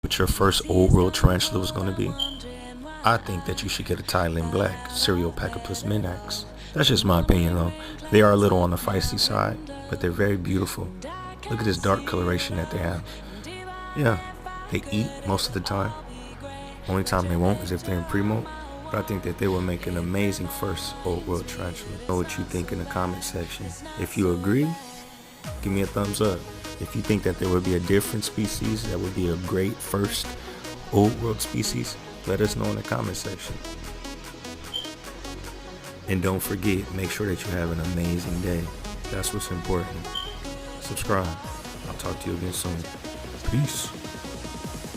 what your first old world tarantula was going to be? I think that you should get a Thailand black, Seriopachypus minax. That's just my opinion though. They are a little on the feisty side, but they're very beautiful. Look at this dark coloration that they have. Yeah, they eat most of the time. Only time they won't is if they're in pre-molt. But I think that they will make an amazing first old world tarantula. Know what you think in the comment section. If you agree, give me a thumbs up. If you think that there would be a different species that would be a great first old world species, let us know in the comment section. And don't forget, make sure that you have an amazing day. That's what's important. Subscribe. I'll talk to you again soon. Peace.